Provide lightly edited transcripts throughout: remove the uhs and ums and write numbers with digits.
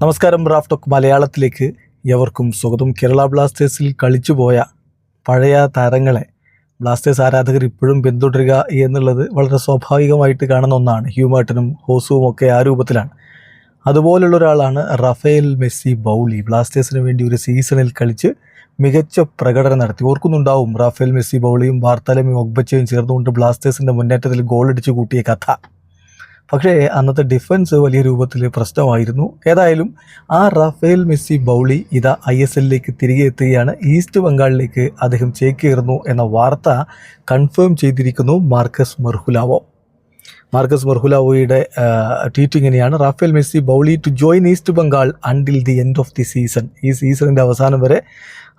നമസ്കാരം. Raf talk മലയാളത്തിലേക്ക് എവർക്കും സ്വാഗതം. കേരള ബ്ലാസ്റ്റേഴ്സിൽ കളിച്ചുപോയ പഴയ താരങ്ങളെ ബ്ലാസ്റ്റേഴ്സ് ആരാധകർ ഇപ്പോഴും പിന്തുടരുക എന്നുള്ളത് വളരെ സ്വാഭാവികമായിട്ട് കാണുന്ന ഒന്നാണ്. ഹ്യൂമർട്ടനും ഹോസുവും ഒക്കെ ആ രൂപത്തിലാണ്. അതുപോലുള്ള ഒരാളാണ് റാഫേൽ മെസ്സി ബൗളി. ബ്ലാസ്റ്റേഴ്സിന് വേണ്ടി ഒരു സീസണിൽ കളിച്ച് മികച്ച പ്രകടനം നടത്തി. ഓർക്കുന്നുണ്ടാവും റാഫേൽ മെസ്സി ബൗളിയും ബാർത്തലമി ഒഗ്ബച്ചയും ചേർന്നുകൊണ്ട് ബ്ലാസ്റ്റേഴ്സിൻ്റെ മുന്നേറ്റത്തിൽ ഗോളടിച്ച് കൂട്ടിയ കഥ. പക്ഷേ അന്നത്തെ ഡിഫൻസ് വലിയ രൂപത്തിൽ പ്രശ്നമായിരുന്നു. ഏതായാലും ആ റാഫേൽ മെസ്സി ബൗളി ഇതാ ISLലേക്ക് തിരികെ എത്തുകയാണ്. ഈസ്റ്റ് ബംഗാളിലേക്ക് അദ്ദേഹം ചേക്കേറുന്നു എന്ന വാർത്ത കൺഫേം ചെയ്തിരിക്കുന്നു മാർക്കസ് മെർഹുലാവോ. മാർക്കസ് മെർഹുലാവോയുടെ ട്വീറ്റ് ഇങ്ങനെയാണ്: Rafael Messi Bouli to join East Bengal until the end of the season. ഈ സീസണിൻ്റെ അവസാനം വരെ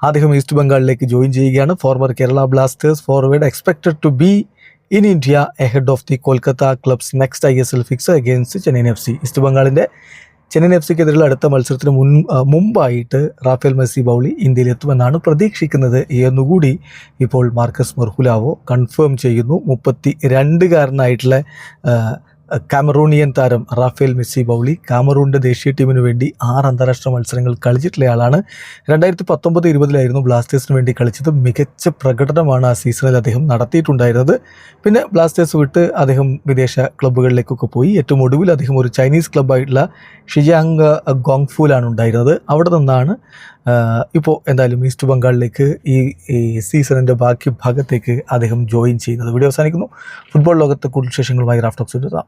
അദ്ദേഹം ഈസ്റ്റ് ബംഗാളിലേക്ക് ജോയിൻ ചെയ്യുകയാണ്. Former Kerala Blasters forward expected to be in India ahead of the Kolkata club's next ISL fixture against Chennai FC. ഈസ്റ്റ് ബംഗാളിൻ്റെ ചെന്നൈയിൻ FCക്കെതിരെയുള്ള അടുത്ത മത്സരത്തിന് മുമ്പായിട്ട് റാഫേൽ മെസ്സി ബൗളി ഇന്ത്യയിലെത്തുമെന്നാണ് പ്രതീക്ഷിക്കുന്നത് എന്നുകൂടി ഇപ്പോൾ മാർക്കസ് മെർഹുലാവോ കൺഫേം ചെയ്യുന്നു. 32-കാരനായിട്ടുള്ള കാമറൂണിയൻ താരം റാഫേൽ മെസ്സി ബൗളി കാമറൂണിൻ്റെ ദേശീയ ടീമിന് വേണ്ടി 6 അന്താരാഷ്ട്ര മത്സരങ്ങൾ കളിച്ചിട്ടുള്ള ആളാണ്. 2019-20 ബ്ലാസ്റ്റേഴ്സിന് വേണ്ടി കളിച്ചത്. മികച്ച പ്രകടനമാണ് ആ സീസണിൽ അദ്ദേഹം നടത്തിയിട്ടുണ്ടായിരുന്നത്. പിന്നെ ബ്ലാസ്റ്റേഴ്സ് വിട്ട് അദ്ദേഹം വിദേശ ക്ലബ്ബുകളിലേക്കൊക്കെ പോയി. ഏറ്റവും ഒടുവിൽ അദ്ദേഹം ഒരു ചൈനീസ് ക്ലബ്ബായിട്ടുള്ള ഷിജാങ് ഗോങ്ഫുലാണ് ഉണ്ടായിരുന്നത്. അവിടെ നിന്നാണ് ഇപ്പോൾ എന്തായാലും ഈസ്റ്റ് ബംഗാളിലേക്ക് ഈ സീസണിൻ്റെ ബാക്കി ഭാഗത്തേക്ക് അദ്ദേഹം ജോയിൻ ചെയ്യുന്നത്. വീഡിയോ അവസാനിക്കുന്നു. ഫുട്ബോൾ ലോകത്തെ കൂടുതൽ വിശേഷങ്ങളുമായി റാഫ് ടോക്സ് എത്താം.